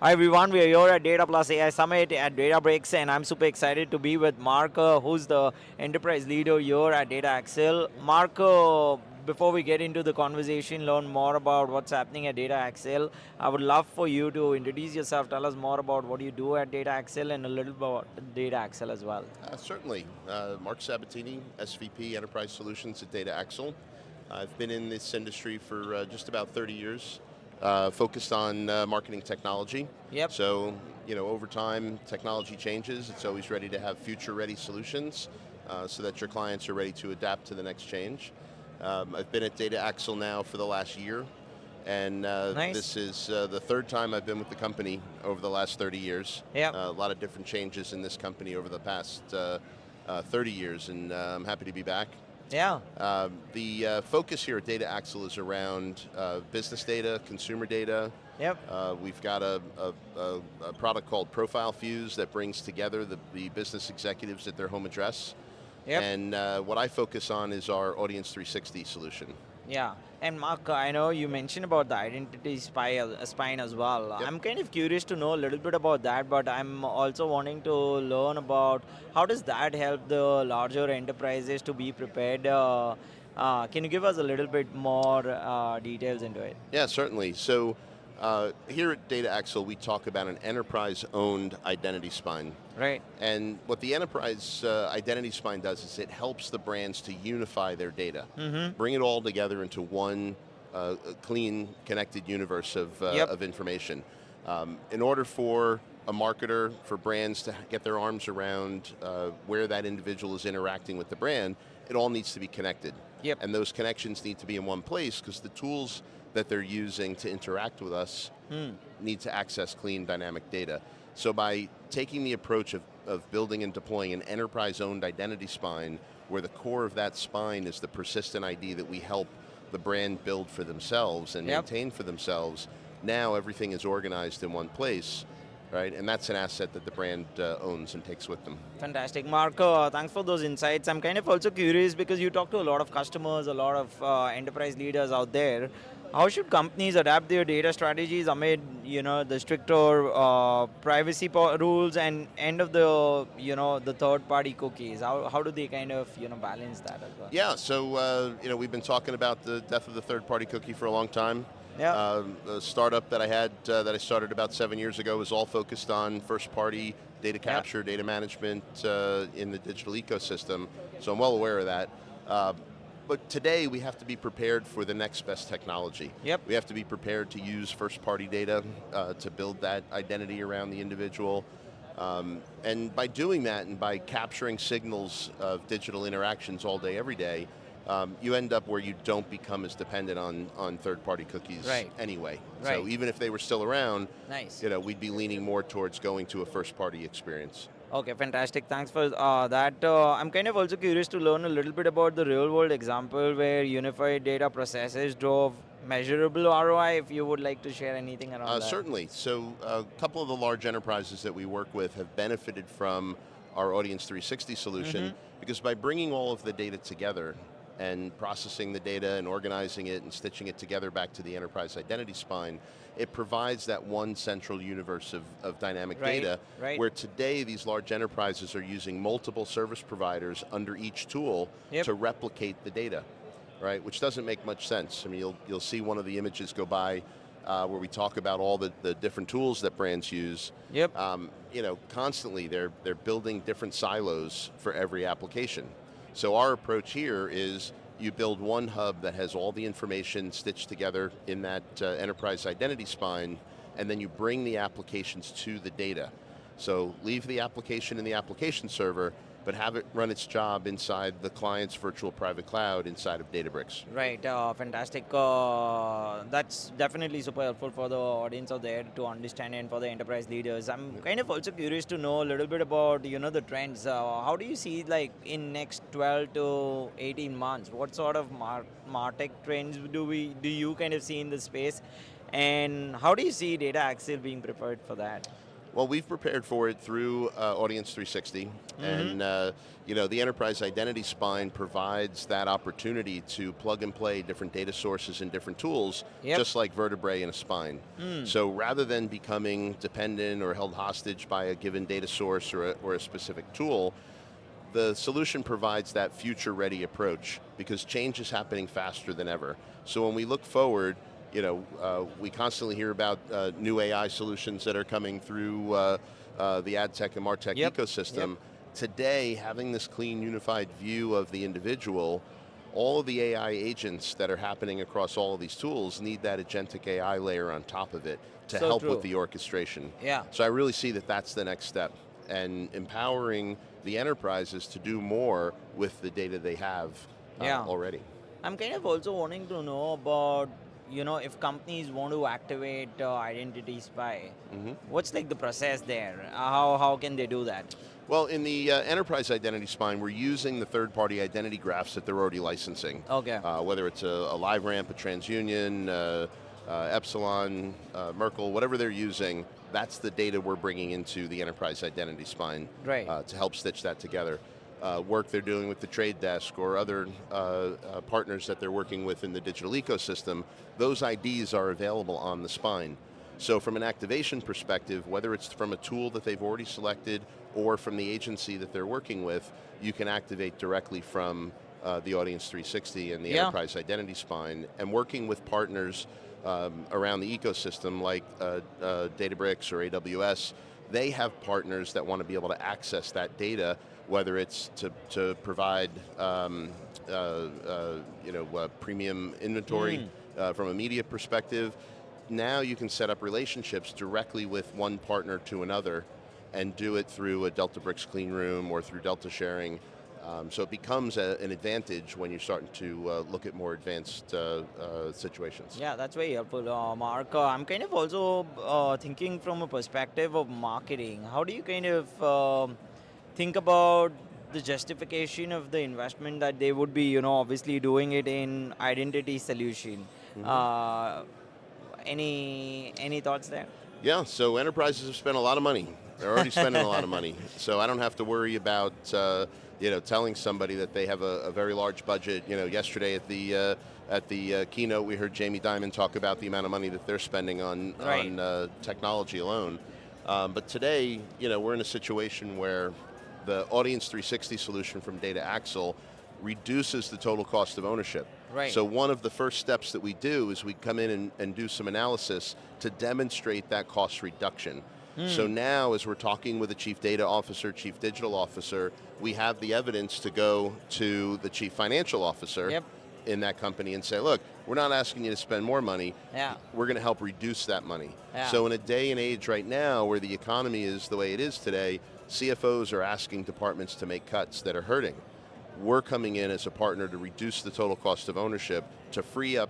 Hi everyone, we are here at Data Plus AI Summit at Databricks, and I'm super excited to be with Marc, who's the enterprise leader here at Data Axle. Marc, before we get into the conversation, learn more about what's happening at Data Axle, I would love for you to introduce yourself, tell us more about what you do at Data Axle and a little about Data Axle as well. Certainly. Marc Sabatini, SVP Enterprise Solutions at Data Axle. I've been in this industry for just about 30 years, focused on marketing technology. Yep. So, over time, technology changes. It's always ready to have future-ready solutions so that your clients are ready to adapt to the next change. I've been at Data Axle now for the last year, and Nice. this is the third time I've been with the company over the last 30 years. Yep. A lot of different changes in this company over the past 30 years, and I'm happy to be back. Yeah. The focus here at Data Axle is around business data, consumer data. Yep. We've got a product called Profile Fuse that brings together the business executives at their home address. Yep. And what I focus on is our Audience 360 solution. Yeah, and Mark, I know you mentioned about the identity spine as well. Yep. I'm kind of curious to know a little bit about that, but I'm also wanting to learn about how does that help the larger enterprises to be prepared. Can you give us a little bit more details into it? Yeah, certainly. So here at Data Axle, we talk about an enterprise-owned identity spine. Right. And what the enterprise identity spine does is it helps the brands to unify their data, bring it all together into one clean, connected universe Yep. of information. In order for a marketer, for brands to get their arms around where that individual is interacting with the brand, it all needs to be connected. Yep. And those connections need to be in one place because the tools that they're using to interact with us need to access clean, dynamic data. So by taking the approach of building and deploying an enterprise-owned identity spine, where the core of that spine is the persistent ID that we help the brand build for themselves and Yep. maintain for themselves, now everything is organized in one place, right? And that's an asset that the brand owns and takes with them. Fantastic. Mark, thanks for those insights. I'm kind of also curious because you talk to a lot of customers, a lot of enterprise leaders out there. How should companies adapt their data strategies amid, the stricter privacy rules and end of the, the third-party cookies? How do they kind of, balance that as well? Yeah, so we've been talking about the death of the third-party cookie for a long time. Yeah. The startup that I had that I started about 7 years ago was all focused on first-party data capture, data management in the digital ecosystem. So I'm well aware of that. But today we have to be prepared for the next best technology. Yep. We have to be prepared to use first-party data to build that identity around the individual. And by doing that and by capturing signals of digital interactions all day, every day, you end up where you don't become as dependent on third-party cookies anyway. Right. So even if they were still around, Nice. we'd be leaning more towards going to a first-party experience. Okay, fantastic. Thanks for that. I'm kind of also curious to learn a little bit about the real world example where unified data processes drove measurable ROI, if you would like to share anything around that. Certainly. So a couple of the large enterprises that we work with have benefited from our Audience 360 solution because by bringing all of the data together and processing the data and organizing it and stitching it together back to the enterprise identity spine, it provides that one central universe of dynamic data where today these large enterprises are using multiple service providers under each tool to replicate the data, right? Which doesn't make much sense. I mean, you'll see one of the images go by where we talk about all the different tools that brands use. Yep. Constantly they're building different silos for every application. So our approach here is you build one hub that has all the information stitched together in that enterprise identity spine, and then you bring the applications to the data. So leave the application in the application server, but have it run its job inside the client's virtual private cloud inside of Databricks. Right, fantastic. That's definitely super helpful for the audience out there to understand and for the enterprise leaders. I'm kind of also curious to know a little bit about the trends. How do you see like in next 12 to 18 months? What sort of martech trends do you kind of see in the space, and how do you see Data Axle being prepared for that? Well, we've prepared for it through Audience 360, and the enterprise identity spine provides that opportunity to plug and play different data sources and different tools, Yep. just like vertebrae in a spine. So rather than becoming dependent or held hostage by a given data source or a specific tool, the solution provides that future-ready approach because change is happening faster than ever. So when we look forward, we constantly hear about new AI solutions that are coming through the ad tech and martech Yep. ecosystem. Today, having this clean, unified view of the individual, all of the AI agents that are happening across all of these tools need that agentic AI layer on top of it to So help with true. the orchestration. Yeah. So I really see that that's the next step, and empowering the enterprises to do more with the data they have Yeah. already. I'm kind of also wanting to know about, if companies want to activate identity spy, what's like the process there? How can they do that? Well, in the enterprise identity spine, we're using the third-party identity graphs that they're already licensing. Okay. Whether it's a LiveRamp, a TransUnion, Epsilon, Merkle, whatever they're using, that's the data we're bringing into the enterprise identity spine Right. to help stitch that together. Work they're doing with the trade desk or other partners that they're working with in the digital ecosystem, those IDs are available on the spine. So from an activation perspective, whether it's from a tool that they've already selected or from the agency that they're working with, you can activate directly from the Audience 360 and the Yeah. Enterprise Identity Spine, and working with partners around the ecosystem like Databricks or AWS. They have partners that want to be able to access that data, whether it's to provide premium inventory from a media perspective. Now you can set up relationships directly with one partner to another and do it through a Databricks clean room or through Delta sharing. So it becomes an advantage when you're starting to look at more advanced situations. Yeah, that's very helpful, Mark. I'm kind of also thinking from a perspective of marketing. How do you kind of think about the justification of the investment that they would be, obviously doing it in identity solution? Uh, any thoughts there? Yeah, so enterprises have spent a lot of money. They're already spending a lot of money. So I don't have to worry about telling somebody that they have a very large budget. Yesterday at the keynote, we heard Jamie Dimon talk about the amount of money that they're spending on Right. technology alone. But today, we're in a situation where the Audience 360 solution from Data Axle reduces the total cost of ownership. Right. So one of the first steps that we do is we come in and do some analysis to demonstrate that cost reduction. So now, as we're talking with the chief data officer, chief digital officer, we have the evidence to go to the chief financial officer Yep. in that company and say, look, we're not asking you to spend more money. Yeah. We're going to help reduce that money. Yeah. So in a day and age right now where the economy is the way it is today, CFOs are asking departments to make cuts that are hurting. We're coming in as a partner to reduce the total cost of ownership, to free up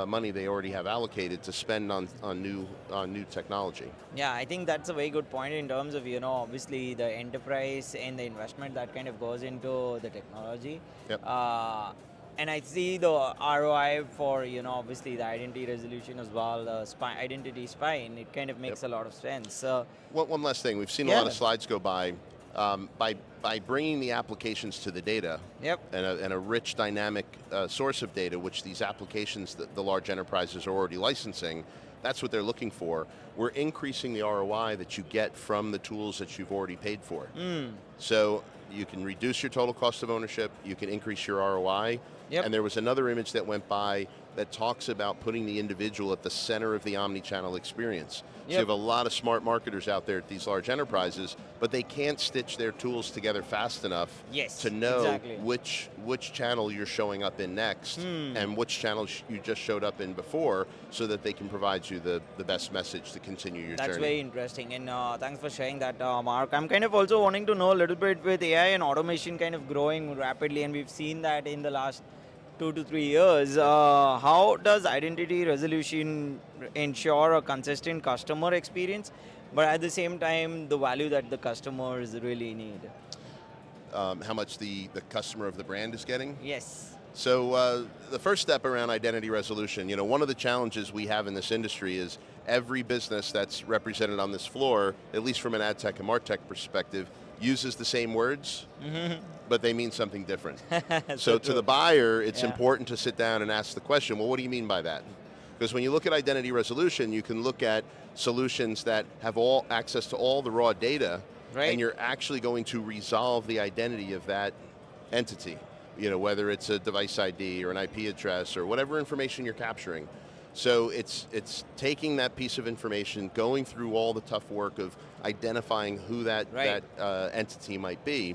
money they already have allocated to spend on new technology. Yeah, I think that's a very good point in terms of, obviously the enterprise and the investment that kind of goes into the technology. Yep. And I see the ROI for, obviously the identity resolution as well, the identity spine, it kind of makes a lot of sense. One last thing, we've seen a lot of slides go by. By bringing the applications to the data Yep. and a rich dynamic source of data, which these applications that the large enterprises are already licensing, that's what they're looking for. We're increasing the ROI that you get from the tools that you've already paid for. So you can reduce your total cost of ownership, you can increase your ROI, and there was another image that went by that talks about putting the individual at the center of the omni-channel experience. So you have a lot of smart marketers out there at these large enterprises, but they can't stitch their tools together fast enough to know which channel you're showing up in next and which channel you just showed up in before, so that they can provide you the best message to continue your journey. That's very interesting, and thanks for sharing that, Mark. I'm kind of also wanting to know a little bit with AI and automation kind of growing rapidly, and we've seen that in the last 2 to 3 years. How does identity resolution ensure a consistent customer experience, but at the same time, the value that the customers really need? How much the customer of the brand is getting? Yes. So the first step around identity resolution, one of the challenges we have in this industry is every business that's represented on this floor, at least from an ad tech and martech perspective, uses the same words, but they mean something different. So to the buyer, it's important to sit down and ask the question, well, what do you mean by that? Because when you look at identity resolution, you can look at solutions that have all access to all the raw data, and you're actually going to resolve the identity of that entity. Whether it's a device ID or an IP address or whatever information you're capturing. So it's taking that piece of information, going through all the tough work of identifying who that entity might be,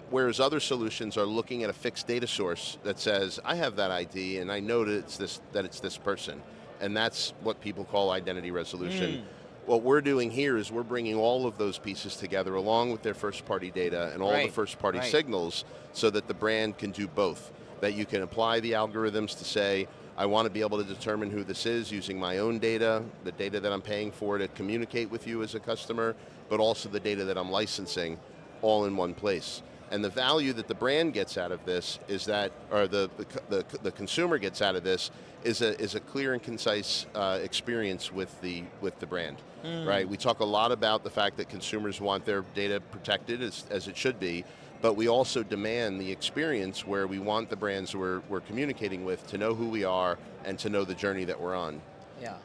whereas other solutions are looking at a fixed data source that says, I have that ID and I know that it's this person. And that's what people call identity resolution. What we're doing here is we're bringing all of those pieces together along with their first-party data and all the first-party signals so that the brand can do both. That you can apply the algorithms to say, I want to be able to determine who this is using my own data, the data that I'm paying for to communicate with you as a customer, but also the data that I'm licensing all in one place. And the value that the brand gets out of this is that, or the consumer gets out of this, is a clear and concise experience with the brand, right? We talk a lot about the fact that consumers want their data protected as it should be, but we also demand the experience where we want the brands we're communicating with to know who we are and to know the journey that we're on. Yeah.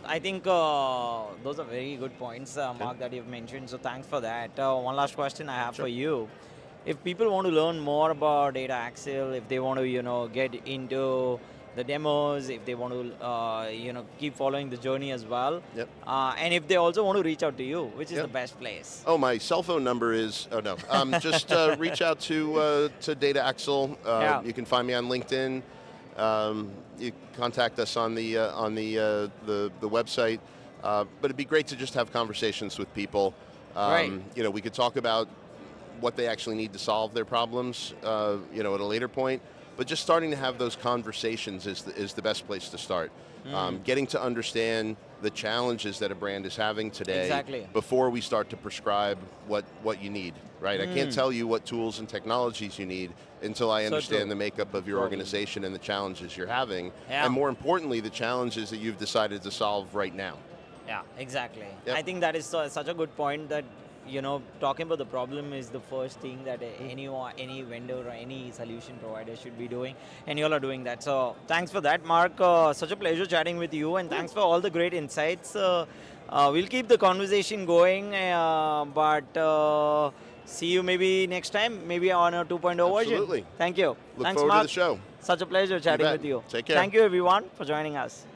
I think those are very good points, Mark, that you've mentioned. So thanks for that. One last question I have for you. If people want to learn more about Data Axle, if they want to, get into the demos, if they want to, keep following the journey as well, and if they also want to reach out to you, which is the best place? Oh, my cell phone number is, just reach out to Data Axle. You can find me on LinkedIn. You contact us on the website, but it'd be great to just have conversations with people. We could talk about what they actually need to solve their problems, at a later point. But just starting to have those conversations is the best place to start. Getting to understand the challenges that a brand is having today before we start to prescribe what you need, right? I can't tell you what tools and technologies you need until I understand the makeup of your organization and the challenges you're having, and more importantly, the challenges that you've decided to solve right now. Yeah, exactly. I think that is such a good point that, talking about the problem is the first thing that any vendor or any solution provider should be doing, and you all are doing that. So thanks for that, Mark. Such a pleasure chatting with you, and thanks for all the great insights. We'll keep the conversation going, but see you maybe next time, maybe on a 2.0 version. Absolutely. Thank you. Look Thanks, forward Mark. to the show. Such a pleasure chatting with you. Take care. Thank you, everyone, for joining us.